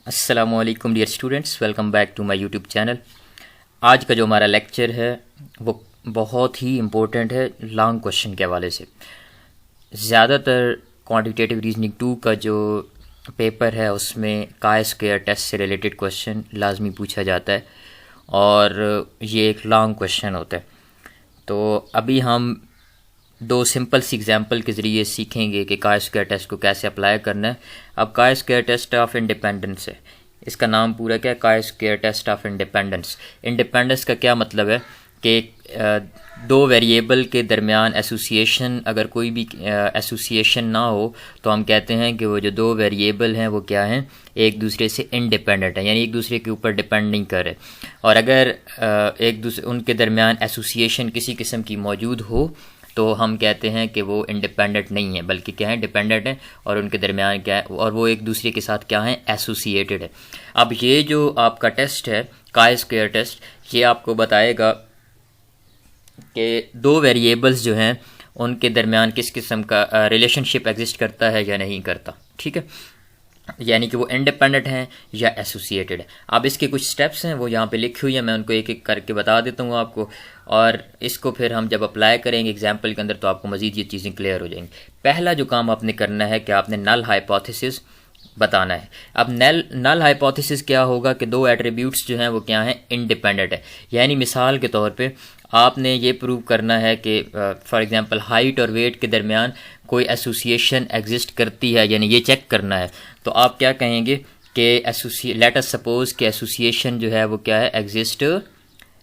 अस्सलामुअलैकुम dear students, welcome back to my YouTube channel. आज का जो हमारा लेक्चर है वो बहुत ही इम्पोर्टेंट है लॉन्ग क्वेश्चन के हवाले से। ज़्यादातर क्वांटिटेटिव रीजनिंग 2 का जो पेपर है उसमें काय स्क्वायर टेस्ट से रिलेटेड क्वेश्चन लाजमी पूछा जाता है और ये एक लॉन्ग क्वेश्चन होता है। तो अभी हम दो सिंपल सी एग्जांपल के ज़रिए सीखेंगे कि काय स्क्वायर टेस्ट को कैसे अप्लाई करना है। अब काय स्क्वायर टेस्ट ऑफ इंडिपेंडेंस है, इसका नाम पूरा क्या है? Chi square test of independence. Independence का क्या मतलब है कि दो वेरिएबल के दरमियान एसोसिएशन, अगर कोई भी एसोसिएशन ना हो तो हम कहते हैं कि वो जो दो वेरिएबल हैं वो क्या हैं? एक दूसरे से इंडिपेंडेंट है, यानी एक दूसरे के ऊपर डिपेंड नहीं कर रहे। और अगर एक दूसरे उनके दरमियान एसोसिएशन किसी किस्म की मौजूद हो तो हम कहते हैं कि वो इंडिपेंडेंट नहीं है, बल्कि क्या है? डिपेंडेंट है। और उनके दरमियान क्या है? और वो एक दूसरे के साथ क्या है? एसोसिएटेड है। अब ये जो आपका टेस्ट है काय स्क्वायर टेस्ट, ये आपको बताएगा कि दो वेरिएबल्स जो हैं उनके दरमियान किस किस्म का रिलेशनशिप एग्जिस्ट करता है या नहीं करता। ठीक है, यानी कि वो इंडिपेंडेंट हैं या एसोसिएटेड है। अब इसके कुछ स्टेप्स हैं वो यहाँ पे लिखी हुई है, मैं उनको एक एक करके बता देता हूँ आपको, और इसको फिर हम जब अप्लाई करेंगे एग्जाम्पल के अंदर तो आपको मज़ीद ये चीज़ें क्लियर हो जाएंगी। पहला जो काम आपने करना है कि आपने नल हाइपोथेसिस बताना है। अब नल हाइपोथेसिस क्या होगा कि दो एट्रीब्यूट्स जो हैं वो क्या हैं? इंडिपेंडेंट है। यानी मिसाल के तौर पे आपने ये प्रूव करना है कि फॉर एग्जांपल हाइट और वेट के दरमियान कोई एसोसिएशन एग्जिस्ट करती है, यानी ये चेक करना है। तो आप क्या कहेंगे कि लेट अस सपोज कि एसोसिएशन जो है वो क्या है? एग्जिस्ट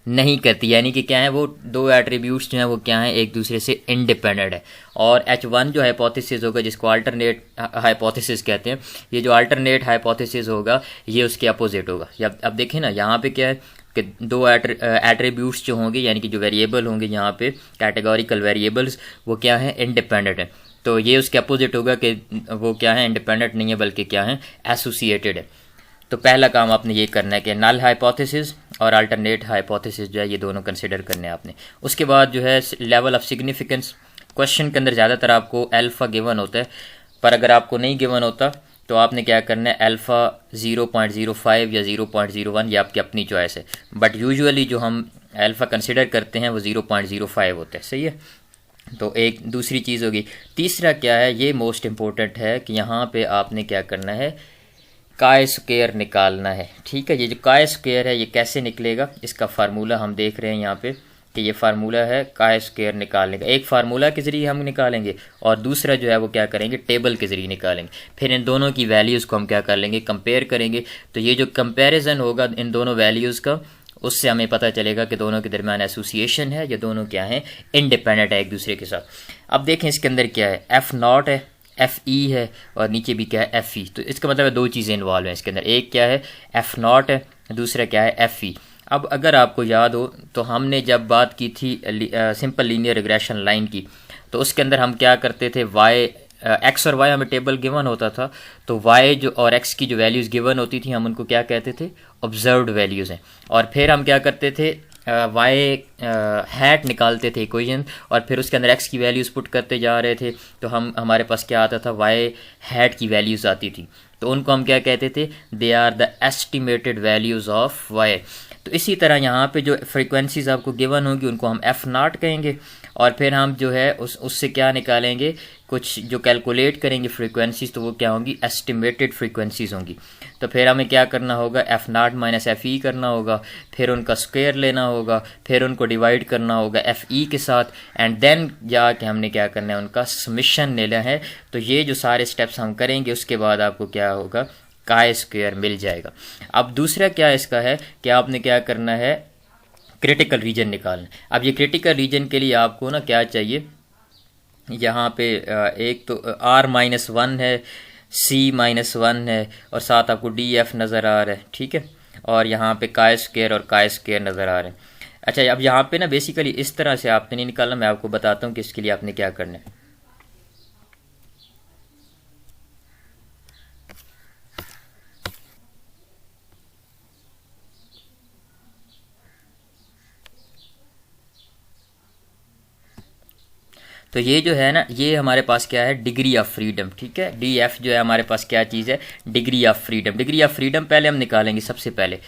नहीं करती, यानी कि क्या है? वो दो एट्रीब्यूट्स जो हैं वो क्या हैं? एक दूसरे से इंडिपेंडेंट है। और H1 जो हाइपोथेसिस होगा, जिसको अल्टरनेट हाइपोथेसिस कहते हैं, ये जो अल्टरनेट हाइपोथेसिस होगा ये उसके अपोजिट होगा। अब देखें ना, यहाँ पे क्या है कि दो एट्रीब्यूट्स जो होंगे, यानी कि जो वेरिएबल होंगे यहाँ पे कैटेगोरिकल वेरिएबल्स, वो क्या है? इंडिपेंडेंट है। तो ये उसके अपोजिट होगा कि वो क्या है? इंडिपेंडेंट नहीं है, बल्कि क्या है? एसोसिएटेड है। तो पहला काम आपने ये करना है कि नल हाइपोथेसिस और अल्टरनेट हाइपोथेसिस जो है ये दोनों कंसिडर करने हैं आपने। उसके बाद जो है लेवल ऑफ सिग्निफिकेंस, क्वेश्चन के अंदर ज़्यादातर आपको अल्फ़ा गिवन होता है, पर अगर आपको नहीं गिवन होता तो आपने क्या करना है? अल्फ़ा 0.05 या 0.01, ये आपकी अपनी चॉइस है, बट यूजुअली जो हम अल्फ़ा कंसिडर करते हैं वो 0.05 होता है। सही है, तो एक दूसरी चीज़ होगी। तीसरा क्या है? ये मोस्ट इम्पोर्टेंट है कि यहाँ पे आपने क्या करना है? काय स्क्वायर निकालना है। ठीक है, ये जो काय स्क्वायर है ये कैसे निकलेगा? इसका फार्मूला हम देख रहे हैं यहाँ पे कि ये फार्मूला है काय स्क्वायर निकालने का। एक फार्मूला के ज़रिए हम निकालेंगे और दूसरा जो है वो क्या करेंगे? टेबल के ज़रिए निकालेंगे। फिर इन दोनों की वैल्यूज़ को हम क्या कर लेंगे? कंपेयर करेंगे। तो ये जो कंपेरिजन होगा इन दोनों वैल्यूज़ का, उससे हमें पता चलेगा कि दोनों के दरमियान एसोसिएशन है या दोनों क्या है? इंडिपेंडेंट है एक दूसरे के साथ। अब देखें इसके अंदर क्या है? एफ़ नॉट है, एफ ई है, और नीचे भी क्या है? F E. तो इसका मतलब है दो चीज़ें इन्वॉल्व हैं इसके अंदर, एक क्या है? एफ नॉट है, दूसरा क्या है? F E. अब अगर आपको याद हो तो हमने जब बात की थी सिंपल लीनियर रिग्रेशन लाइन की, तो उसके अंदर हम क्या करते थे? वाई एक्स और वाई हमें टेबल गिवन होता था, तो वाई जो और एक्स की जो वैल्यूज़ गिवन होती थी हम उनको क्या कहते थे? ऑब्जर्व्ड वैल्यूज़ हैं। और फिर हम क्या करते थे? वाई हैट निकालते थे इक्वेशन, और फिर उसके अंदर एक्स की वैल्यूज़ पुट करते जा रहे थे, तो हमारे पास क्या आता था? वाई हैट की वैल्यूज़ आती थी। तो उनको हम क्या कहते थे? They are the estimated values of Y. तो इसी तरह यहाँ पे जो फ्रीक्वेंसीज आपको गिवन होगी उनको हम एफ़ नॉट कहेंगे, और फिर हम जो है उससे क्या निकालेंगे? कुछ जो कैलकुलेट करेंगे फ्रीक्वेंसीज, तो वो क्या होंगी? एस्टिमेटेड फ्रीक्वेंसीज होंगी। तो फिर हमें क्या करना होगा? एफ़ नॉट माइनस एफ़ ई करना होगा, फिर उनका स्क्वायर लेना होगा, फिर उनको डिवाइड करना होगा एफ़ ई के साथ, एंड देन जाके हमने क्या करना है? उनका समिशन लेना है। तो ये जो सारे स्टेप्स हम करेंगे उसके बाद आपको क्या होगा? काय स्क्वायर मिल जाएगा। अब दूसरा क्या इसका है कि आपने क्या करना है? क्रिटिकल रीजन निकालना। अब ये क्रिटिकल रीजन के लिए आपको ना क्या चाहिए? यहाँ पे एक तो R-1 है, C-1 है, और साथ आपको DF नज़र आ रहा है। ठीक है, और यहाँ पे काय स्क्वायर और काय स्क्वायर नज़र आ रहे हैं। अच्छा, अब यहाँ पे ना बेसिकली इस तरह से आपने नहीं निकालना, मैं आपको बताता हूँ कि इसके लिए आपने क्या करना है। तो ये जो है ना, ये हमारे पास क्या है, डिग्री ऑफ फ्रीडम, ठीक है। डी एफ जो है हमारे पास क्या चीज़ है, degree of freedom. Degree of freedom पहले हम निकालेंगे, सबसे पहले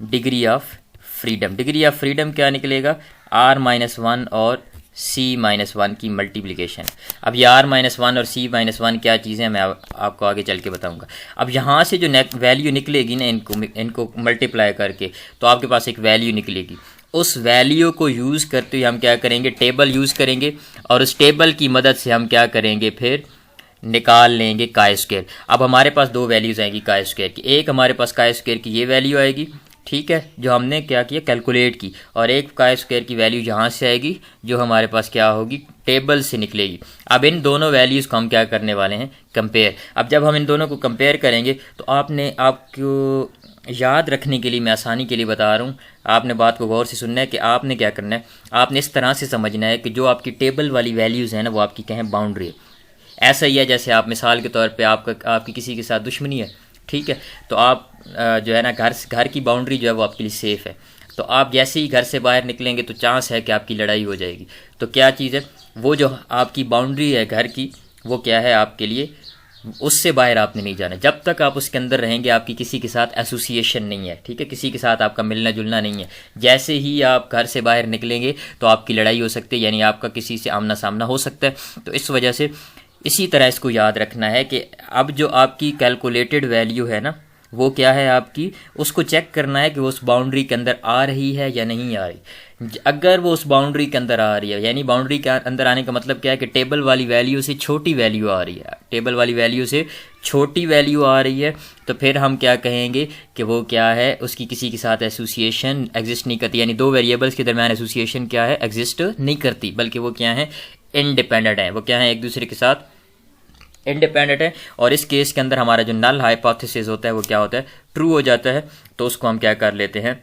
degree of freedom. Degree of freedom क्या निकलेगा, r-1 और c-1 की मल्टीप्लिकेशन। अब ये r-1 और c-1 क्या चीज़ें हैं, मैं आपको आगे चल के बताऊंगा। अब यहाँ से जो वैल्यू निकलेगी ना, इनको मल्टीप्लाई करके, तो आपके पास एक वैल्यू निकलेगी। उस वैल्यू को यूज़ करते हुए हम क्या करेंगे, टेबल यूज़ करेंगे, और उस टेबल की मदद से हम क्या करेंगे, फिर निकाल लेंगे काई स्क्वायर। अब हमारे पास दो वैल्यूज़ आएंगी काई स्क्वायर की। एक हमारे पास काई स्क्वायर की ये वैल्यू आएगी, ठीक है, जो हमने क्या किया, कैलकुलेट की, और एक काई स्क्वायर की वैल्यू यहाँ से आएगी, जो हमारे पास क्या होगी, टेबल से निकलेगी। अब इन दोनों वैल्यूज़ को हम क्या करने वाले हैं, कंपेयर। अब जब हम इन दोनों को कंपेयर करेंगे तो आपको याद रखने के लिए, मैं आसानी के लिए बता रहा हूँ, आपने बात को गौर से सुनना है कि आपने क्या करना है, आपने इस तरह से समझना है कि जो आपकी टेबल वाली वैल्यूज़ हैं ना, वो आपकी क्या है, बाउंड्री है। ऐसा ही है जैसे आप मिसाल के तौर पे आपकी किसी के साथ दुश्मनी है, ठीक है, तो आप जो है ना, घर की बाउंड्री जो है वो आपके लिए सेफ़ है। तो आप जैसे ही घर से बाहर निकलेंगे तो चांस है कि आपकी लड़ाई हो जाएगी। तो क्या चीज़ है, वो जो आपकी बाउंड्री है घर की, वो क्या है आपके लिए, उससे बाहर आपने नहीं जाना। जब तक आप उसके अंदर रहेंगे, आपकी किसी के साथ एसोसिएशन नहीं है, ठीक है, किसी के साथ आपका मिलना जुलना नहीं है। जैसे ही आप घर से बाहर निकलेंगे तो आपकी लड़ाई हो सकती है, यानी आपका किसी से आमना सामना हो सकता है। तो इस वजह से इसी तरह इसको याद रखना है कि अब जो आपकी कैलकुलेटेड वैल्यू है ना, वो क्या है आपकी, उसको चेक करना है कि वो उस बाउंड्री के अंदर आ रही है या नहीं आ रही। अगर वो उस बाउंड्री के अंदर आ रही है, यानी बाउंड्री के अंदर आने का मतलब क्या है कि टेबल वाली वैल्यू से छोटी वैल्यू आ रही है, टेबल वाली वैल्यू से छोटी वैल्यू आ रही है, तो फिर हम क्या कहेंगे कि वो क्या है, उसकी किसी के साथ एसोसिएशन एग्जिस्ट नहीं करती। यानी दो वेरिएबल्स के दरमियान एसोसिएशन क्या है, एग्जिस्ट नहीं करती, बल्कि वो क्या है, इंडिपेंडेंट है। वो क्या है, एक दूसरे के साथ इंडिपेंडेंट है। और इस केस के अंदर हमारा जो नल हाइपोथेसिस होता है वो क्या होता है, ट्रू हो जाता है। तो उसको हम क्या कर लेते हैं,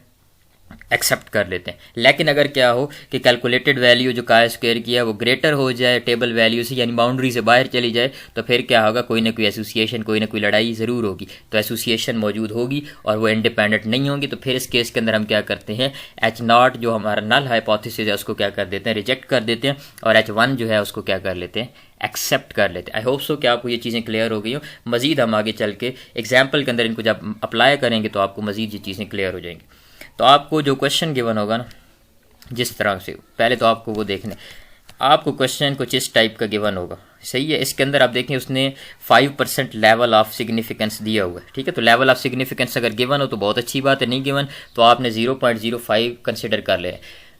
एक्सेप्ट कर लेते हैं। लेकिन अगर क्या हो कि कैलकुलेटेड वैल्यू जो काई स्क्वायर की है वो ग्रेटर हो जाए टेबल वैल्यू से, यानी बाउंड्री से बाहर चली जाए, तो फिर क्या होगा, कोई ना कोई एसोसिएशन, कोई ना कोई लड़ाई ज़रूर होगी। तो एसोसिएशन मौजूद होगी और वो इंडिपेंडेंट नहीं होंगी। तो फिर इस केस के अंदर हम क्या करते हैं, H0 जो हमारा नल हाइपोथेसिस है उसको क्या कर देते हैं, रिजेक्ट कर देते हैं, और H1 जो है उसको क्या कर लेते हैं, एक्सेप्ट कर लेते हैं। आई होप सो कि आपको ये चीज़ें क्लियर हो गई हो। मज़ीद हम आगे चल के एग्जाम्पल के अंदर इनको जब अप्लाई करेंगे तो आपको मज़ीद ये चीज़ें क्लियर हो जाएंगी। तो आपको जो क्वेश्चन गिवन होगा ना, जिस तरह से, पहले तो आपको वो देखने, आपको क्वेश्चन कुछ इस टाइप का गिवन होगा, सही है। इसके अंदर आप देखें उसने 5% लेवल ऑफ सिग्निफिकेंस दिया हुआ है, ठीक है। तो लेवल ऑफ सिग्निफिकेंस अगर गिवन हो तो बहुत अच्छी बात है, नहीं गिवन तो आपने 0.05 कंसिडर कर ले।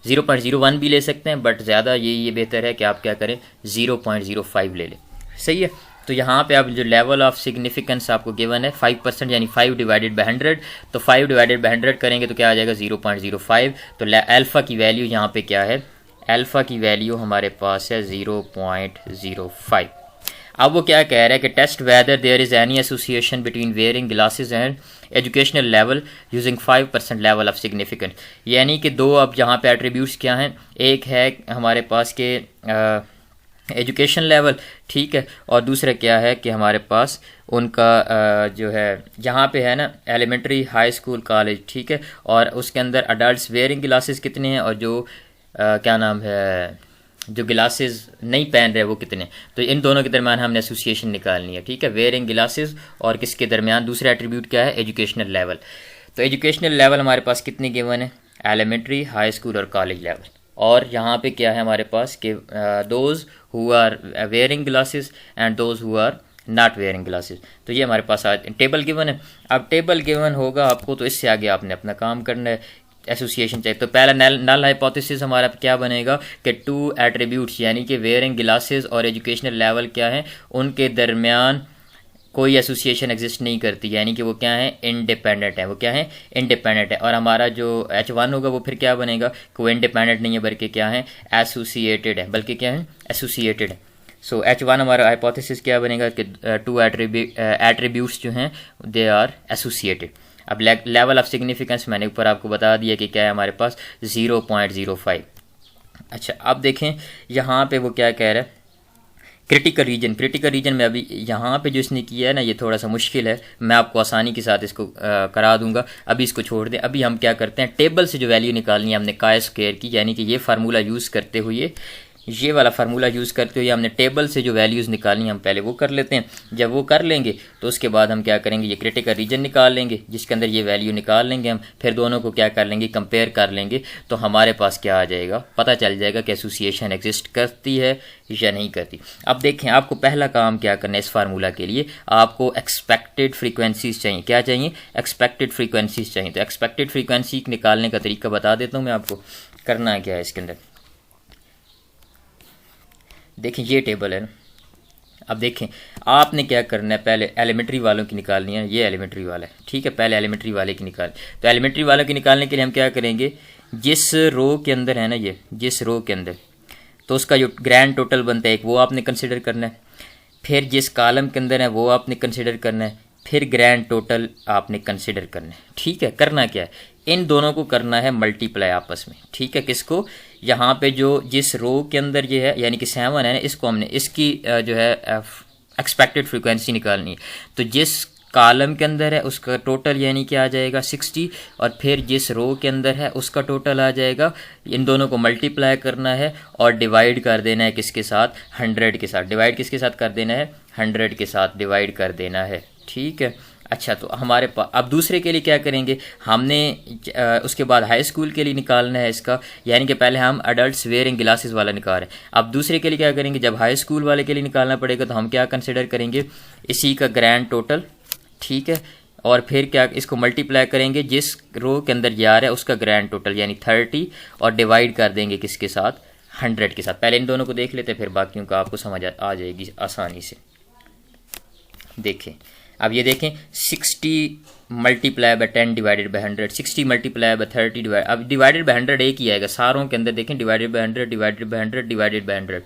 0.01 भी ले सकते हैं, बट ज़्यादा ये बेहतर है कि आप क्या करें, 0.05 ले लें, सही है। तो यहाँ पे आप जो लेवल ऑफ सिग्निफिकेंस आपको गिवन है 5%, यानी 5 डिवाइडेड बाई 100, तो 5 डिवाइडेड बाई 100 करेंगे तो क्या आ जाएगा, 0.05। तो अल्फ़ा की वैल्यू यहाँ पे क्या है, अल्फ़ा की वैल्यू हमारे पास है 0.05। अब वो क्या कह रहा है कि test whether there is any association between wearing glasses and educational level using 5% level of significance. यानी कि दो अब यहाँ पे एट्रीब्यूट्स क्या हैं, एक है हमारे पास के एजुकेशन लेवल, ठीक है, और दूसरा क्या है कि हमारे पास उनका जो है यहाँ पे है ना, एलिमेंट्री, हाई स्कूल, कॉलेज, ठीक है, और उसके अंदर अडल्ट वेयरिंग ग्लासेस कितने हैं, और जो क्या नाम है, जो ग्लासेस नहीं पहन रहे वो कितने। तो इन दोनों के दरमियान हमने एसोसिएशन निकालनी है, ठीक है, वेयरिंग ग्लासेस और किसके दरमियान, दूसरा एट्रीब्यूट क्या है, एजुकेशनल लेवल। तो एजुकेशनल लेवल हमारे पास कितने गिवन है, एलिमेंट्री, हाई स्कूल और कॉलेज लेवल। और यहाँ पे क्या है हमारे पास कि those who are wearing glasses and those who are not wearing glasses. तो ये हमारे पास आज टेबल गिवन है। अब टेबल गिवन होगा आपको, तो इससे आगे आपने अपना काम करना है, एसोसिएशन चाहिए। तो पहला नल हाइपोथेसिस हमारा क्या बनेगा कि टू एट्रीब्यूट्स, यानी कि वेयरिंग ग्लासेस और एजुकेशनल लेवल क्या है, उनके दरमियान कोई एसोसिएशन एग्जिस्ट नहीं करती, यानी कि वो क्या है, इंडिपेंडेंट है, वो क्या है, इंडिपेंडेंट है। और हमारा जो H1 होगा वो फिर क्या बनेगा, कोई इंडिपेंडेंट नहीं है बल्कि क्या है, एसोसिएटेड है, बल्कि क्या है, एसोसिएटेड है। सो H1 हमारा हाइपोथेसिस क्या बनेगा कि टू एट्रीब्यूट्स जो हैं दे आर एसोसिएटेड। अब लेवल ऑफ सिग्निफिकेंस मैंने ऊपर आपको बता दिया कि क्या है हमारे पास, 0.05। अच्छा, अब देखें यहाँ पे वो क्या कह रहा है, क्रिटिकल रीजन में अभी यहाँ पे जो इसने किया है ना, ये थोड़ा सा मुश्किल है, मैं आपको आसानी के साथ इसको करा दूंगा। अभी इसको छोड़ दें, अभी हम क्या करते हैं, टेबल से जो वैल्यू निकालनी है हमने काई स्क्वायर की, यानी कि ये फार्मूला यूज़ करते हुए ये वाला फार्मूला यूज़ करते हुए हमने टेबल से जो वैल्यूज़ निकालनी हम पहले वो कर लेते हैं। जब वो कर लेंगे तो उसके बाद हम क्या करेंगे, ये क्रिटिकल रीजन निकाल लेंगे जिसके अंदर ये वैल्यू निकाल लेंगे हम, फिर दोनों को क्या कर लेंगे, कंपेयर कर लेंगे, तो हमारे पास क्या आ जाएगा, पता चल जाएगा कि एसोसिएशन एग्जिस्ट करती है या नहीं करती। अब देखें, आपको पहला काम क्या करना है इस फार्मूला के लिए, आपको एक्सपेक्टेड फ्रीक्वेंसीज चाहिए। क्या चाहिए, एक्सपेक्टेड फ्रीक्वेंसीज चाहिए। तो एक्सपेक्टेड फ्रीक्वेंसी निकालने का तरीका बता देता हूँ मैं आपको। करना क्या है इसके अंदर, देखें ये टेबल है ना। अब देखें आपने क्या करना है, पहले एलिमेंट्री वालों की निकालनी है। ये एलिमेंट्री वाला है, ठीक है, पहले एलिमेंट्री वाले की निकाल। तो एलिमेंट्री वालों की निकालने के लिए हम क्या करेंगे, जिस रो के अंदर है ना, ये जिस रो के अंदर, तो उसका जो ग्रैंड टोटल बनता है एक, वो आपने कंसिडर करना है। फिर जिस कॉलम के अंदर है वो आपने कंसिडर करना है। फिर ग्रैंड टोटल आपने कंसिडर करना है। ठीक है, करना क्या है, इन दोनों को करना है मल्टीप्लाई आपस में। ठीक है, किसको, यहाँ पे जो जिस रो के अंदर ये है यानी कि 7 है ना, इसको हमने इसकी जो है एक्सपेक्टेड फ्रीक्वेंसी निकालनी है। तो जिस कॉलम के अंदर है उसका टोटल यानी कि आ जाएगा 60, और फिर जिस रो के अंदर है उसका टोटल आ जाएगा। इन दोनों को मल्टीप्लाई करना है और डिवाइड कर देना है किसके साथ, 100 के साथ। डिवाइड किसके साथ कर देना है, 100 के साथ डिवाइड कर देना है। ठीक है, अच्छा, तो हमारे पास अब दूसरे के लिए क्या करेंगे, हमने उसके बाद हाई स्कूल के लिए निकालना है इसका, यानी कि पहले हम अडल्ट्स वेयरिंग ग्लासेस वाला निकाल रहे हैं। अब दूसरे के लिए क्या करेंगे, जब हाई स्कूल वाले के लिए निकालना पड़ेगा तो हम क्या कंसिडर करेंगे, इसी का ग्रैंड टोटल। ठीक है, और फिर क्या, इसको मल्टीप्लाई करेंगे जिस रो के अंदर जा रहा है उसका ग्रैंड टोटल यानी 30, और डिवाइड कर देंगे किसके साथ, 100 के साथ। पहले इन दोनों को देख लेते हैं, फिर बाकियों का आपको समझ आ जाएगी आसानी से। देखें, अब ये देखें 60 multiply by 10 divided by 100, 60 multiply by 30 divide, अब डिवाइडेड बाय 100 एक ही आएगा सारों के अंदर। देखें divided by 100 divided by 100 divided by 100।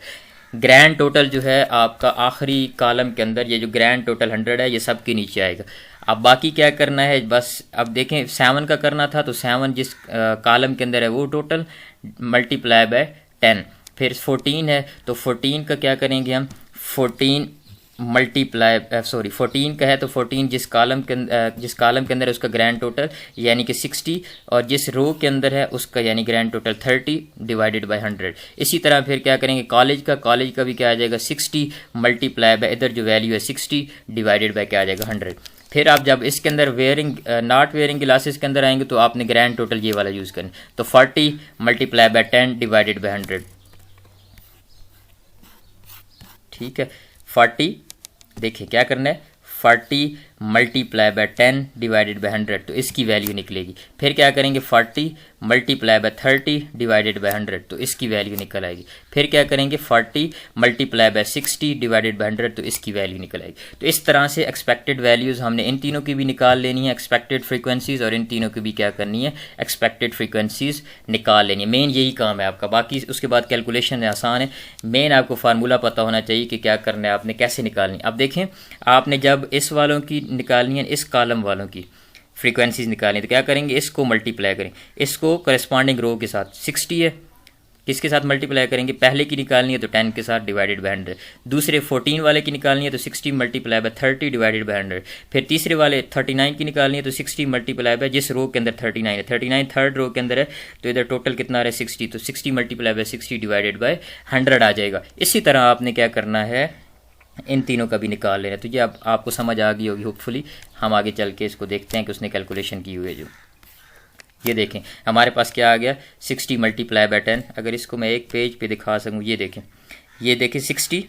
Grand total जो है आपका आखिरी कॉलम के अंदर, ये जो ग्रैंड टोटल 100 है ये सब के नीचे आएगा। अब बाकी क्या करना है, बस अब देखें 7 का करना था, तो 7 जिस कॉलम के अंदर है वो टोटल मल्टीप्लाई बाय 10। फिर 14 है तो 14 का क्या करेंगे हम, 14 मल्टीप्लाई 14 का है तो 14 जिस कॉलम के अंदर है उसका ग्रैंड टोटल यानी कि 60, और जिस रो के अंदर है उसका यानी ग्रैंड टोटल 30 डिवाइडेड बाय 100। इसी तरह फिर क्या करेंगे, कॉलेज का भी क्या आ जाएगा, 60 मल्टीप्लाई बाय, इधर जो वैल्यू है 60 डिवाइडेड बाय क्या आ जाएगा, 100। फिर आप जब इसके अंदर वेयरिंग नॉट वेयरिंग ग्लासेस के अंदर आएंगे तो आपने ग्रैंड टोटल ये वाला यूज़ करना, तो 40 मल्टीप्लाई बाय 10 डिवाइडेड बाय 100। ठीक है, 40, देखिए क्या करना है, 40 मल्टीप्लाई बाय 10 डिवाइडेड बाय 100, तो इसकी वैल्यू निकलेगी। फिर क्या करेंगे, 40 मल्टीप्लाई बाय 30 डिवाइडेड बाय 100, तो इसकी वैल्यू निकल आएगी। फिर क्या करेंगे, 40 मल्टीप्लाई बाय 60 डिवाइडेड बाय 100, तो इसकी वैल्यू निकल आएगी। तो इस तरह से एक्सपेक्टेड वैल्यूज़ हमने इन तीनों की भी निकाल लेनी है, एक्सपेक्टेड फ्रीक्वेंसीज़, और इन तीनों की भी क्या करनी है, एक्सपेक्टेड फ्रीक्वेंसीज़ निकाल लेनी है। मेन यही काम है आपका, बाकी उसके बाद कैलकुलेशन आसान है। मेन आपको फार्मूला पता होना चाहिए कि क्या करना है, आपने कैसे निकालनी। अब देखें, आपने जब इस वालों की निकालनी है, इस कॉलम वालों की फ्रीक्वेंसीज निकालनी, तो क्या करेंगे, इसको मल्टीप्लाई करें, इसको करस्पॉन्डिंग रो के साथ 60 है, किसके साथ मल्टीप्लाई करेंगे, पहले की निकालनी है तो 10 के साथ डिवाइडेड बाय 100। दूसरे 14 वाले की निकालनी है तो 60 मल्टीप्लाई बाय 30 डिवाइडेड बाय 100। फिर तीसरे वाले 39 की निकालनी है तो 60 मल्टीप्लाई बाय, जिस रो के अंदर 39 है, 39 थर्ड रो के अंदर है, तो इधर टोटल कितना आ रहा है 60, तो 60 मल्टीप्लाई बाय 60 डिवाइडेड बाय 100 आ जाएगा। इसी तरह आपने क्या करना है, इन तीनों का भी निकाल लेना। तो ये अब आपको समझ आ गई होगी होपफुली। हम आगे चल के इसको देखते हैं कि उसने कैलकुलेशन की हुई है। जो ये देखें हमारे पास क्या आ गया, 60 मल्टीप्लाई बाय 10। अगर इसको मैं एक पेज पे दिखा सकूँ, ये देखें 60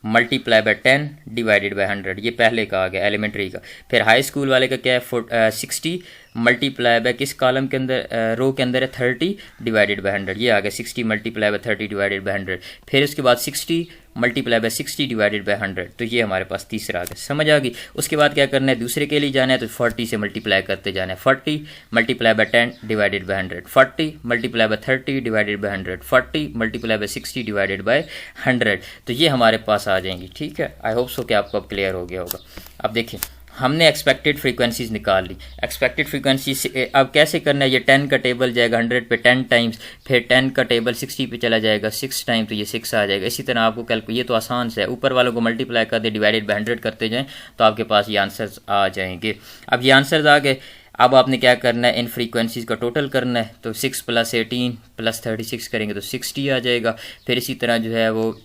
मल्टीप्लाई बाय 10 डिवाइडेड बाय 100, ये पहले का आ गया एलिमेंट्री का। फिर हाई स्कूल वाले का क्या है, 60 मल्टीप्लाई बाय किस कॉलम के अंदर, रो के अंदर है 30 डिवाइडेड बाय 100, ये आ गया 60 मल्टीप्लाई बाय 30 डिवाइडेड बाय 100। फिर उसके बाद 60 मल्टीप्लाई बाय 60 डिवाइडेड बाय 100, तो ये हमारे पास तीसरा आ गया। समझ आ गई। उसके बाद क्या करना है, दूसरे के लिए जाना है तो 40 से मल्टीप्लाई करते जाना है, 40 multiply by 10 divided by 100, 40 multiply by 30 divided by 100, 40 multiply by 60 divided by 100, तो ये हमारे पास आ जाएंगी। ठीक है, आई होप सो कि आपको अब क्लियर हो गया होगा। अब देखिए हमने एक्सपेक्टेड फ्रीक्वेंसीज निकाल ली। एक्सपेक्टेड फ्रीक्वेंसी अब कैसे करना है, ये 10 का टेबल जाएगा 100 पे 10 टाइम्स, फिर 10 का टेबल 60 पे चला जाएगा 6 टाइम, तो ये 6 आ जाएगा। इसी तरह आपको ये तो आसान से है, ऊपर वालों को मल्टीप्लाई कर दे, डिवाइडेड बाय 100 करते जाएं तो आपके पास ये आंसर्स आ जाएंगे। अब ये आंसर्स आ गए। अब आपने क्या करना है, इन फ्रीक्वेंसीज़ का टोटल करना है। तो 6 + 18 + 36 करेंगे तो 60 आ जाएगा। फिर इसी तरह जो है वो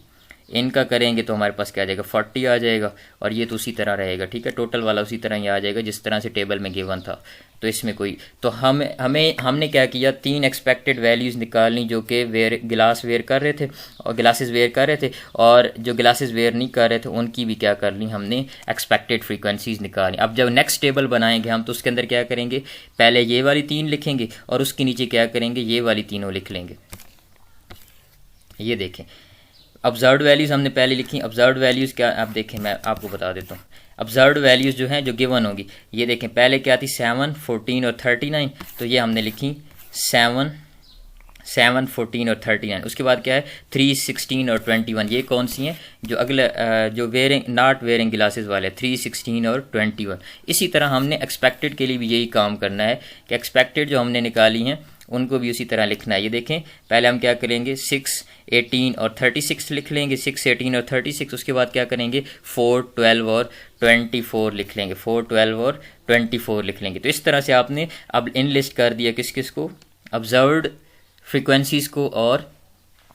इनका करेंगे तो हमारे पास क्या आ जाएगा, 40 आ जाएगा। और ये तो उसी तरह रहेगा, ठीक है, टोटल वाला उसी तरह ही आ जाएगा जिस तरह से टेबल में गिवन था। तो इसमें कोई तो हमने क्या किया, 3 एक्सपेक्टेड वैल्यूज़ निकालनी जो कि गिलास वेयर कर रहे थे और ग्लासेस वेयर कर रहे थे, और जो ग्लासेस वेयर नहीं कर रहे थे उनकी भी क्या कर ली हमने, एक्सपेक्टेड फ्रीक्वेंसीज़ निकाली। अब जब नेक्स्ट टेबल बनाएंगे हम तो उसके अंदर क्या करेंगे, पहले ये वाली 3 लिखेंगे और उसके नीचे क्या करेंगे, ये वाली तीनों लिख लेंगे। ये देखें, ऑब्जर्व्ड वैल्यूज़ हमने पहले लिखी। ऑब्जर्व्ड वैल्यूज़ क्या, आप देखें मैं आपको बता देता हूँ। ऑब्जर्व्ड वैल्यूज़ जो हैं जो गिवन होगी, ये देखें पहले क्या थी, 7, 14 और 39। तो ये हमने लिखी 7, 14 और 39। उसके बाद क्या है, 3, 16 और 21। ये कौन सी हैं, जो अगले जो वेयरिंग नॉट वेयरिंग ग्लासेस वाले, 3, 16 और 21। इसी तरह हमने एक्सपेक्टेड के लिए भी यही काम करना है कि एक्सपेक्टेड जो हमने निकाली हैं उनको भी उसी तरह लिखना है। ये देखें पहले हम क्या करेंगे, 6, 18 और 36 लिख लेंगे, 6, 18 और 36। उसके बाद क्या करेंगे, 4, 12 और 24 लिख लेंगे, 4, 12 और 24 लिख लेंगे। तो इस तरह से आपने अब इन लिस्ट कर दिया किस किस को, ऑब्जर्व्ड फ्रीक्वेंसीज़ को, और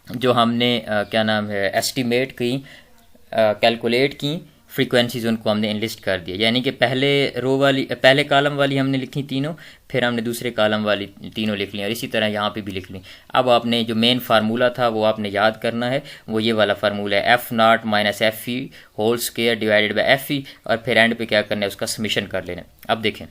जो हमने क्या नाम है एस्टिमेट की, कैलकुलेट की फ्रीक्वेंसीज़, उनको हमने इनलिस्ट कर दिया। यानी कि पहले कॉलम वाली हमने लिखी तीनों, फिर हमने दूसरे कॉलम वाली तीनों लिख ली, और इसी तरह यहाँ पे भी लिख ली। अब आपने जो मेन फार्मूला था वो आपने याद करना है, वो ये वाला फार्मूला है, F0 - FE whole square divided by FE, और फिर एंड पे क्या करना है, उसका समेशन कर लेना। अब देखें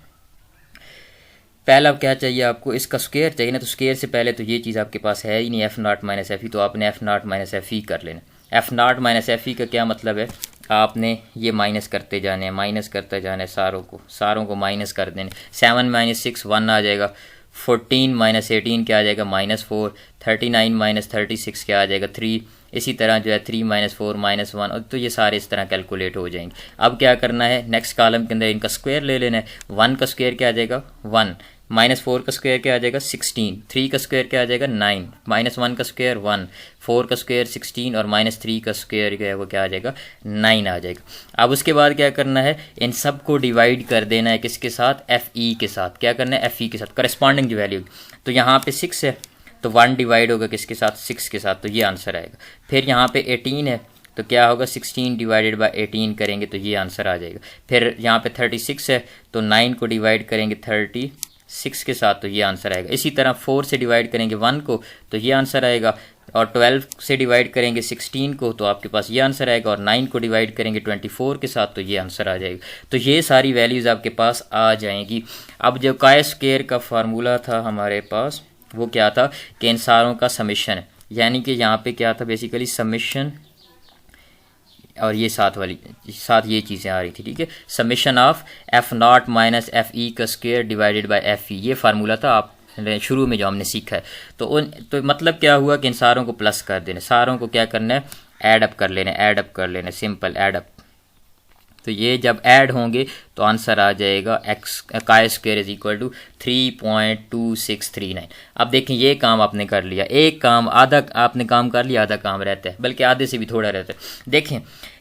पहला क्या चाहिए आपको, इसका स्क्वायर चाहिए ना, तो स्क्वायर से पहले तो ये चीज़ आपके पास है ही नहीं, F0 - FE, तो आपने F0 - FE कर लेना। F0 - FE का क्या मतलब है, आपने ये माइनस करते जाने हैं, माइनस करते जाने सारों को माइनस कर देने। 7 - 6 1 आ जाएगा, 14 - 18 क्या आ जाएगा, -4, 39 - 36 क्या आ जाएगा, 3। इसी तरह जो है 3 - 4 -1, और तो ये सारे इस तरह कैलकुलेट हो जाएंगे। अब क्या करना है, नेक्स्ट कॉलम के अंदर इनका स्क्वायर ले लेना है। 1 का स्क्वायर क्या आ जाएगा, 1, -4 का स्क्वायर क्या आ जाएगा, 16, 3 का स्क्वायर क्या आ जाएगा, 9, -1 का स्क्वायर 1, 4 का स्क्वायर 16, और -3 का स्क्वायर क्या है वो क्या आ जाएगा, 9 आ जाएगा। अब उसके बाद क्या करना है, इन सब को डिवाइड कर देना है किसके साथ, FE के साथ। क्या करना है, FE के साथ करस्पॉन्डिंग जो वैल्यू, तो यहाँ पे 6 है तो 1 डिवाइड होगा किसके साथ, 6 के साथ, तो ये आंसर आएगा। फिर यहाँ पे 18 है तो क्या होगा, 16 डिवाइडेड बाई 18 करेंगे तो ये आंसर आ जाएगा। फिर यहाँ पे 36 है तो 9 को डिवाइड करेंगे 36 के साथ, तो ये आंसर आएगा। इसी तरह 4 से डिवाइड करेंगे 1 को तो ये आंसर आएगा, और 12 से डिवाइड करेंगे 16 को तो आपके पास ये आंसर आएगा, और 9 को डिवाइड करेंगे 24 के साथ तो ये आंसर आ जाएगा। तो ये सारी वैल्यूज़ आपके पास आ जाएंगी। अब जो काय स्क्वायर का फार्मूला था हमारे पास वो क्या था, कि इन सारों का समेशन है, यानी कि यहाँ पे क्या था बेसिकली समेशन, और ये साथ ये चीज़ें आ रही थी, ठीक है, समेशन ऑफ F0 - FE का स्क्वायर डिवाइडेड बाय FE, ये फार्मूला था आप शुरू में जो हमने सीखा है। तो मतलब क्या हुआ कि इन सारों को प्लस कर देना, सारों को क्या करना है, ऐड अप कर लेना, सिंपल ऐड अप। तो ये जब ऐड होंगे तो आंसर आ जाएगा chi square is equal to 3.2639। अब देखें ये काम आपने कर लिया, एक काम आधा आपने काम कर लिया, आधा काम रहता है, बल्कि आधे से भी थोड़ा रहता है। देखें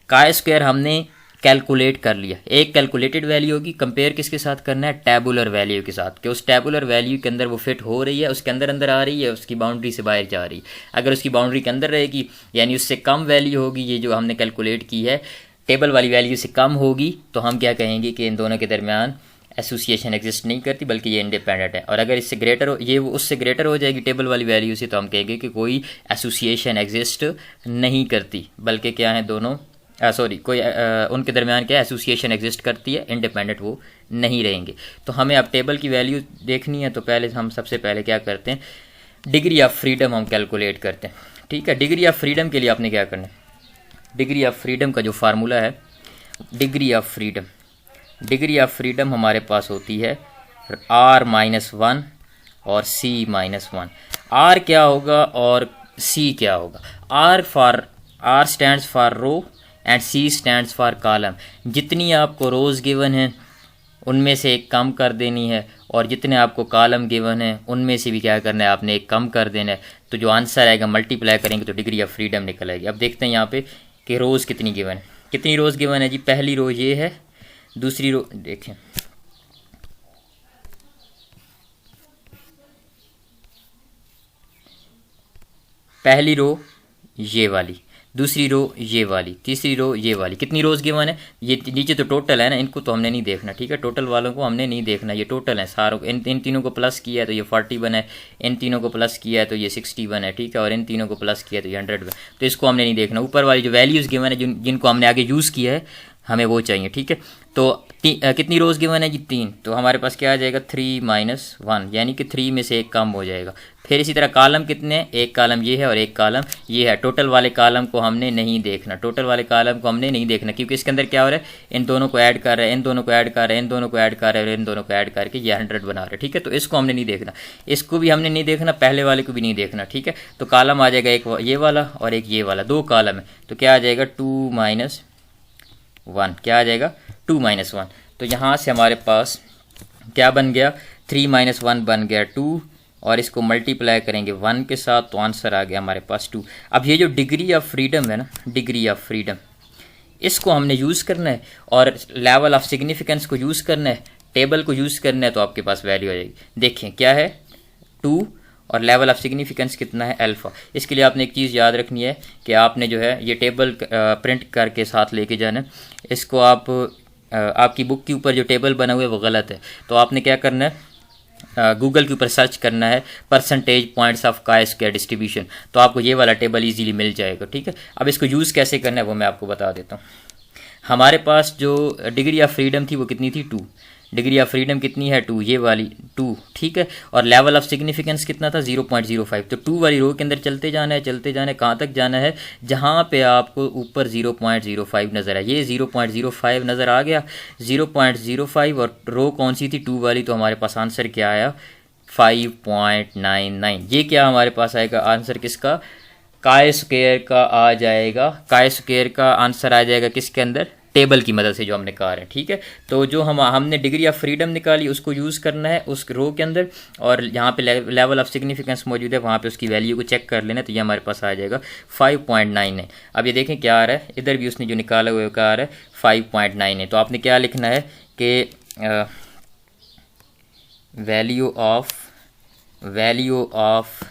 काय स्क्वायर हमने कैलकुलेट कर लिया, एक कैलकुलेटेड वैल्यू होगी, कंपेयर किसके साथ करना है, टेबुलर वैल्यू के साथ, कि उस टेबुलर वैल्यू के अंदर वो फिट हो रही है, उसके अंदर आ रही है, उसकी बाउंड्री से बाहर जा रही है। अगर उसकी बाउंड्री के अंदर रहेगी यानी उससे कम वैल्यू होगी, ये जो हमने कैलकुलेट की है टेबल वाली वैल्यू से कम होगी, तो हम क्या कहेंगे कि इन दोनों के दरमियान एसोसिएशन एग्जिस्ट नहीं करती, बल्कि ये इंडिपेंडेंट है। और अगर इससे ग्रेटर हो, ये उससे ग्रेटर हो जाएगी टेबल वाली वैल्यू से, तो हम कहेंगे कि कोई एसोसिएशन एग्जिस्ट नहीं करती, बल्कि क्या है दोनों उनके दरमियान क्या एसोसिएशन एग्जिस्ट करती है, इंडिपेंडेंट वो नहीं रहेंगे। तो हमें अब टेबल की वैल्यू देखनी है, तो पहले हम सबसे पहले क्या करते हैं, डिग्री ऑफ फ्रीडम हम कैलकुलेट करते हैं, ठीक है। डिग्री ऑफ फ्रीडम के लिए आपने क्या करना है, डिग्री ऑफ फ्रीडम का जो फार्मूला है, डिग्री ऑफ फ्रीडम हमारे पास होती है R-1 और C-1। R क्या होगा और C क्या होगा, R stands for row and C stands for column. जितनी आपको रोज़ गिवन है उनमें से एक कम कर देनी है, और जितने आपको कॉलम गिवन है उनमें से भी क्या करना है, आपने एक कम कर देना है। तो जो आंसर आएगा मल्टीप्लाई करेंगे तो डिग्री ऑफ फ्रीडम निकल आएगी। अब देखते हैं यहाँ पे कि रोज़ कितनी गिवन है, कितनी रोज़ गिवन है जी। पहली रो ये है, दूसरी रो देखें, पहली रो ये वाली, दूसरी रो ये वाली, तीसरी रो ये वाली। कितनी रोज़ गिवन है? ये नीचे तो टोटल है ना, इनको तो हमने नहीं देखना, ठीक है, टोटल वालों को हमने नहीं देखना, ये टोटल है सारों। इन तीनों को प्लस किया है तो ये 40 बना है, इन तीनों को प्लस किया है तो ये 60 बना है, ठीक है, और इन तीनों को प्लस किया है तो ये 100 बना, तो इसको हमने नहीं देखना। ऊपर वाली जो वैल्यूज़ गिवन है जिनको हमने आगे यूज़ किया है हमें वो चाहिए, ठीक है। तो कितनी रोज़ गिवन है जी? 3, तो हमारे पास क्या आ जाएगा? 3 - 1, यानी कि 3 में से एक कम हो जाएगा। फिर इसी तरह कॉलम कितने? एक कॉलम ये है और एक कॉलम ये है। टोटल वाले कॉलम को हमने नहीं देखना, टोटल वाले कॉलम को हमने नहीं देखना, क्योंकि इसके अंदर क्या हो रहा है? इन दोनों को ऐड कर रहे हैं, इन दोनों को ऐड कर रहे हैं, इन दोनों को ऐड कर रहे हैं, इन दोनों को ऐड करके ये 100 बना रहे हैं, ठीक है। तो इसको हमने नहीं देखना, इसको भी हमने नहीं देखना, पहले वाले को भी नहीं देखना, ठीक है। तो कॉलम आ जाएगा एक ये वाला और एक ये वाला, 2 कॉलम है, तो क्या आ जाएगा? 2 - 1, क्या आ जाएगा? 2 - 1। तो यहाँ से हमारे पास क्या बन गया? 3 - 1 बन गया 2, और इसको मल्टीप्लाई करेंगे 1 के साथ, तो आंसर आ गया हमारे पास 2। अब ये जो डिग्री ऑफ फ्रीडम है ना, डिग्री ऑफ फ्रीडम, इसको हमने यूज़ करना है और लेवल ऑफ सिग्निफिकेंस को यूज़ करना है, टेबल को यूज़ करना है, तो आपके पास वैल्यू आ जाएगी। देखें क्या है? 2, और लेवल ऑफ सिग्निफिकेंस कितना है? अल्फ़ा। इसके लिए आपने एक चीज़ याद रखनी है कि आपने जो है ये टेबल प्रिंट करके साथ लेके जाना है। इसको आपकी बुक के ऊपर जो टेबल बना हुआ है वो गलत है, तो आपने क्या करना है? गूगल के ऊपर सर्च करना है percentage points of chi square distribution, तो आपको ये वाला टेबल इजीली मिल जाएगा, ठीक है। अब इसको यूज़ कैसे करना है वो मैं आपको बता देता हूँ। हमारे पास जो डिग्री ऑफ फ्रीडम थी वो कितनी थी? 2। डिग्री ऑफ फ्रीडम कितनी है? 2, ये वाली 2, ठीक है। और लेवल ऑफ सिग्निफिकेंस कितना था? 0.05। तो 2 वाली रो के अंदर चलते जाना है, चलते जाना है, कहाँ तक जाना है? जहाँ पे आपको ऊपर 0.05 नज़र आए। ये 0.05 नज़र आ गया, 0.05, और रो कौन सी थी? 2 वाली, तो हमारे पास आंसर क्या आया? 5.99। ये क्या हमारे पास आएगा आंसर किसका? काय स्क्वायर का आ जाएगा। काय स्क्वायर का आंसर आ जाएगा किसके अंदर? टेबल की मदद से जो हमने कहा है, ठीक है। तो जो हमने डिग्री ऑफ फ्रीडम निकाली उसको यूज़ करना है उस रो के अंदर, और यहाँ पे लेवल ऑफ सिग्निफिकेंस मौजूद है, वहाँ पे उसकी वैल्यू को चेक कर लेना, तो ये हमारे पास आ जाएगा 5.99। अब ये देखें क्या आ रहा है, इधर भी उसने जो निकाला हुआ है क्या आ रहा है? 5.99। तो आपने क्या लिखना है कि value of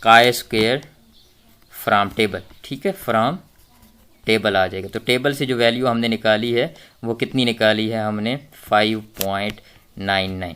chi square from table, ठीक है, फ्राम टेबल आ जाएगा। तो टेबल से जो वैल्यू हमने निकाली है वो कितनी निकाली है हमने? 5.99।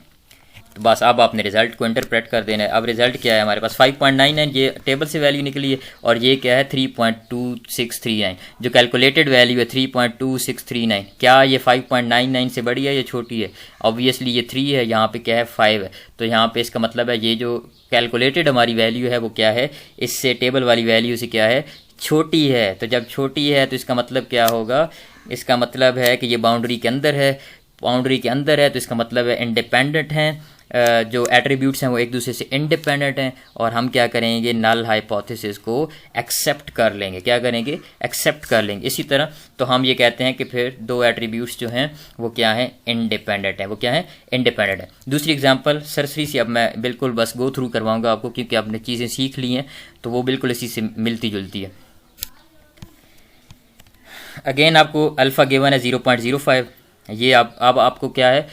तो बस अब आपने रिजल्ट को इंटरप्रेट कर देना है। अब रिजल्ट क्या है हमारे पास? 5.99 ये टेबल से वैल्यू निकली है, और ये क्या है? 3.2639। जो कैलकुलेटेड वैल्यू है 3.2639, क्या ये 5.99 से बड़ी है या छोटी है? ऑब्वियसली ये 3 है, यहाँ पे क्या है? 5 है। तो यहाँ पे इसका मतलब है ये जो कैलकुलेटेड हमारी वैल्यू है वो क्या है? इससे टेबल वाली वैल्यू से क्या है? छोटी है। तो जब छोटी है तो इसका मतलब क्या होगा? इसका मतलब है कि ये बाउंड्री के अंदर है, बाउंड्री के अंदर है, तो इसका मतलब है इंडिपेंडेंट हैं, जो एट्रीब्यूट्स हैं वो एक दूसरे से इंडिपेंडेंट हैं, और हम क्या करेंगे? नल हाइपोथेसिस को एक्सेप्ट कर लेंगे। क्या करेंगे? एक्सेप्ट कर लेंगे। इसी तरह तो हम ये कहते हैं कि फिर 2 एट्रीब्यूट्स जो हैं वो क्या हैं? इंडिपेंडेंट हैं। वो क्या है? इंडिपेंडेंट है। दूसरी एग्जांपल सरसरी सी अब मैं बिल्कुल बस गो थ्रू करवाऊंगा आपको, क्योंकि आपने चीज़ें सीख ली हैं तो वो बिल्कुल इसी से मिलती जुलती है। अगेन आपको अल्फ़ा गिवन है 0.05। ये अब आपको क्या है?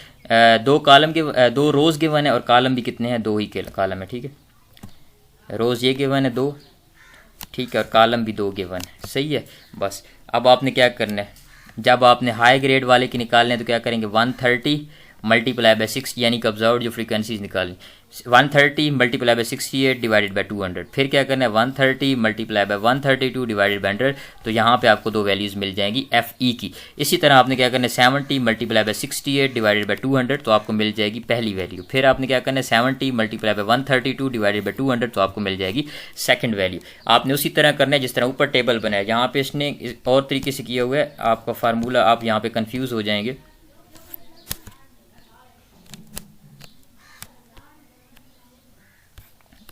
2 कॉलम के 2 रोज़ गिवन है, और कॉलम भी कितने हैं? 2 ही के कॉलम है, ठीक है। रोज़ ये गिवन है 2, ठीक है, और कॉलम भी 2 गिवन है, सही है। बस अब आपने क्या करना है? जब आपने हाई ग्रेड वाले की निकालने हैं तो क्या करेंगे? 130 मल्टीप्लाई बाय 60, यानी कि ऑब्जर्व जो फ्रीक्वेंसीज निकाली 130 मल्टीप्लाई बाय 68 डिवाइडेड बाय 200। फिर क्या करना है? 130 मल्टीप्लाई बाय 132 डिवाइडेड बाय 100। तो यहाँ पे आपको 2 वैल्यूज़ मिल जाएंगी एफ ई की। इसी तरह आपने क्या करना है? 70 मल्टीप्लाई बाय 68 डिवाइडेड बाय 200, तो आपको मिल जाएगी पहली वैल्यू। फिर आपने क्या करना है? 70 मल्टीप्लाई बाय 132 डिवाइडेड बाय 200, तो आपको मिल जाएगी सेकंड वैल्यू। आपने उसी तरह करना है जिस तरह ऊपर टेबल बनाया। यहाँ पे इसने और तरीके से किया हुआ है, आपका फार्मूला आप यहाँ पे कन्फ्यूज़ हो जाएंगे।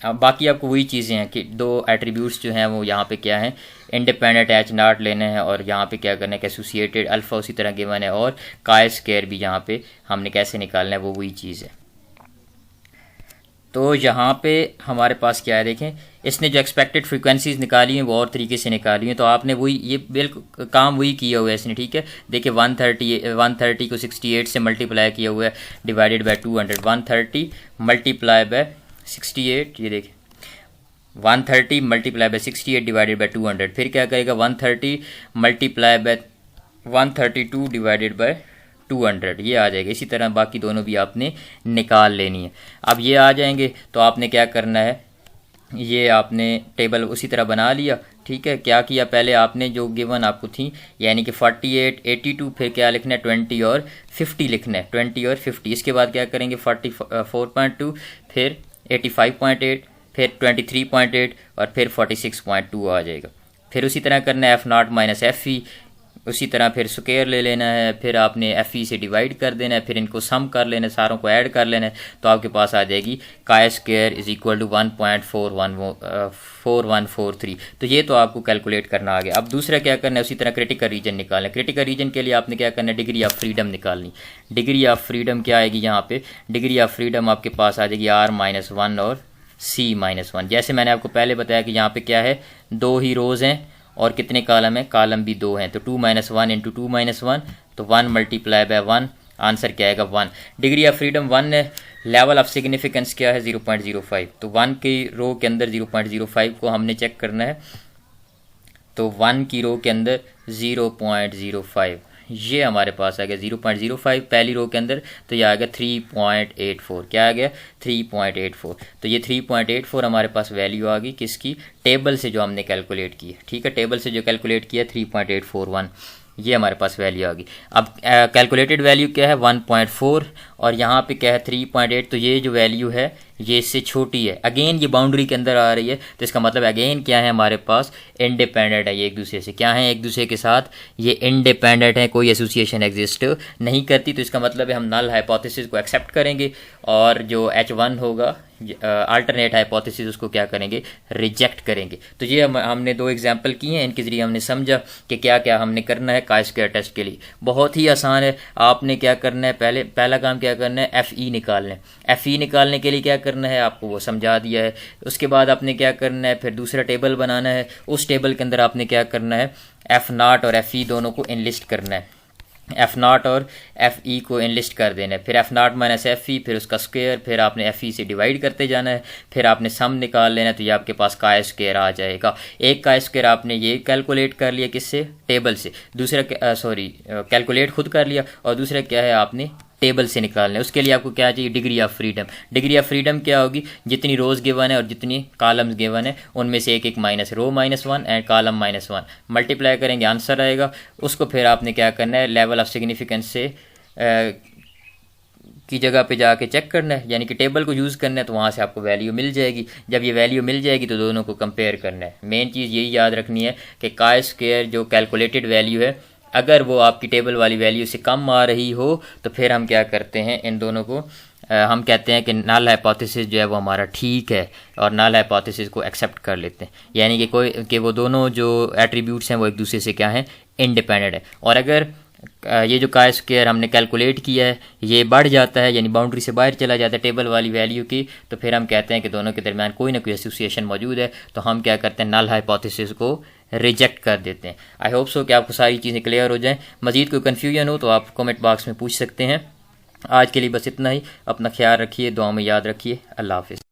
अब बाकी आपको वही चीज़ें हैं कि 2 एट्रीब्यूट्स जो हैं वो यहाँ पे क्या हैं? इंडिपेंडेंट एच नॉट लेने हैं, और यहाँ पे क्या करना है? कि एसोसिएटेड अल्फ़ा उसी तरह गिवन है, और काय स्क्वायर भी यहाँ पे हमने कैसे निकालना है वो वही चीज़ है। तो यहाँ पे हमारे पास क्या है? देखें, इसने जो एक्सपेक्टेड फ्रीक्वेंसीज निकाली हैं वो और तरीके से निकाली हैं, तो आपने वही ये बिल्कुल काम वही किया हुआ है इसने, ठीक है। देखिए 130 को 68 से मल्टीप्लाई किया हुआ है डिवाइडेड बाय 200। 130 मल्टीप्लाई बाय 68, ये देखिए 130 मल्टीप्लाई बाय 68 डिवाइडेड बाय 200, फिर क्या करेगा 130 मल्टीप्लाई बाय 132 डिवाइडेड बाय 200, ये आ जाएगा। इसी तरह बाकी दोनों भी आपने निकाल लेनी है। अब ये आ जाएंगे तो आपने क्या करना है, ये आपने टेबल उसी तरह बना लिया, ठीक है। क्या किया, पहले आपने जो गिवन आपको थी यानी कि 48, 82, फिर क्या लिखना है 20 और 50 लिखना है, 20 और 50। इसके बाद क्या करेंगे 44.2, फिर 85.8, फिर 23.8 और फिर 46.2 आ जाएगा। फिर उसी तरह करना है F not minus F E, उसी तरह फिर स्क्वायर ले लेना है, फिर आपने एफ ई से डिवाइड कर देना है, फिर इनको सम कर लेना है, सारों को ऐड कर लेना है, तो आपके पास आ जाएगी chi square is equal to 1.4143। तो ये तो आपको कैलकुलेट करना आ गया। अब दूसरा क्या करना है, उसी तरह क्रिटिकल रीजन निकालना है। क्रिटिकल रीजन के लिए आपने क्या करना है, डिग्री ऑफ फ्रीडम निकालनी। डिग्री ऑफ फ्रीडम क्या आएगी यहाँ पे, डिग्री ऑफ फ्रीडम आपके पास आ जाएगी R-1 और C-1। जैसे मैंने आपको पहले बताया कि यहाँ पे क्या है, 2 ही रोज़ हैं और कितने कॉलम हैं, कॉलम भी 2 हैं, तो 2 - 1 इंटू 2 - 1, तो 1 मल्टीप्लाई बाय 1, आंसर क्या आएगा 1। डिग्री ऑफ फ्रीडम 1 है, लेवल ऑफ सिग्निफिकेंस क्या है 0.05, तो 1 की रो के अंदर 0.05 को हमने चेक करना है, तो 1 की रो के अंदर 0.05 ये हमारे पास आ गया 0.05 पहली रो के अंदर, तो ये आ गया 3.84। क्या आ गया 3.84, तो ये 3.84 हमारे पास वैल्यू आ गई किसकी, टेबल से जो हमने कैलकुलेट की है, ठीक है। टेबल से जो कैलकुलेट किया 3.841, ये हमारे पास वैल्यू आ गई। अब कैलकुलेटेड वैल्यू क्या है 1.4 और यहाँ पे क्या है 3.8, तो ये जो वैल्यू है ये इससे छोटी है। अगेन ये बाउंड्री के अंदर आ रही है, तो इसका मतलब अगेन क्या है, हमारे पास इंडिपेंडेंट है ये एक दूसरे से, क्या है एक दूसरे के साथ ये इंडिपेंडेंट है, कोई एसोसिएशन एग्जिस्ट नहीं करती। तो इसका मतलब है हम नल हाइपोथेसिस को एक्सेप्ट करेंगे और जो H1 होगा अल्टरनेट हाइपोथेसिस उसको क्या करेंगे, रिजेक्ट करेंगे। तो ये हमने 2 एग्जाम्पल किए हैं, इनके ज़रिए हमने समझा कि क्या क्या हमने करना है काय स्क्वायर टेस्ट के लिए। बहुत ही आसान है, आपने क्या करना है, पहला काम क्या करना है, FE निकालना है। FE निकालने के लिए क्या करना है आपको वो समझा दिया है। उसके बाद आपने क्या करना है, फिर दूसरा टेबल बनाना है, उस टेबल के अंदर आपने क्या करना है, F0 और FE दोनों को इनलिस्ट करना है, F0 और FE को इनलिस्ट कर देना है, फिर F0 माइनस FE, फिर उसका स्क्वायर, फिर आपने FE से डिवाइड करते जाना है, फिर आपने सम निकाल लेना है, तो ये आपके पास काय स्क्वायर आ जाएगा। एक काय स्क्वायर आपने ये कैलकुलेट कर लिया किससे, टेबल से, दूसरा कैलकुलेट खुद कर लिया, और दूसरा क्या है आपने टेबल से निकालना है। उसके लिए आपको क्या चाहिए, degree of freedom. Degree of freedom क्या होगी, जितनी रोज़ गिवन है और जितनी कॉलम्स गिवन है उनमें से एक एक minus, row -1 and column -1 multiply करेंगे, आंसर आएगा। उसको फिर आपने क्या करना है, लेवल ऑफ सिग्निफिकेंस से की जगह पे जाके चेक करना है, यानी कि टेबल को यूज़ करना है, तो वहाँ से आपको वैल्यू मिल जाएगी। जब ये वैल्यू मिल जाएगी तो दोनों को कंपेयर करना है। मेन चीज़ यही याद रखनी है कि काय स्क्वायर जो कैलकुलेटेड वैल्यू है, अगर वो आपकी टेबल वाली वैल्यू से कम आ रही हो तो फिर हम क्या करते हैं, इन दोनों को हम कहते हैं कि नल हाइपोथेसिस जो है वो हमारा ठीक है, और नल हाइपोथेसिस को एक्सेप्ट कर लेते हैं, यानी कि वो दोनों जो एट्रीब्यूट्स हैं वो एक दूसरे से क्या हैं, इंडिपेंडेंट है। और अगर ये जो काय स्क्वायर हमने कैलकुलेट किया है ये बढ़ जाता है, यानी बाउंड्री से बाहर चला जाता है टेबल वाली वैल्यू की, तो फिर हम कहते हैं कि दोनों के दरमियान कोई ना कोई एसोसिएशन मौजूद है, तो हम क्या करते हैं, नल हाइपोथेसिस को रिजेक्ट कर देते हैं। आई होप सो कि आपको सारी चीज़ें क्लियर हो जाएं। मज़ीद कोई कन्फ्यूजन हो तो आप कमेंट बॉक्स में पूछ सकते हैं। आज के लिए बस इतना ही, अपना ख्याल रखिए, दुआ में याद रखिए, अल्लाह हाफिज़।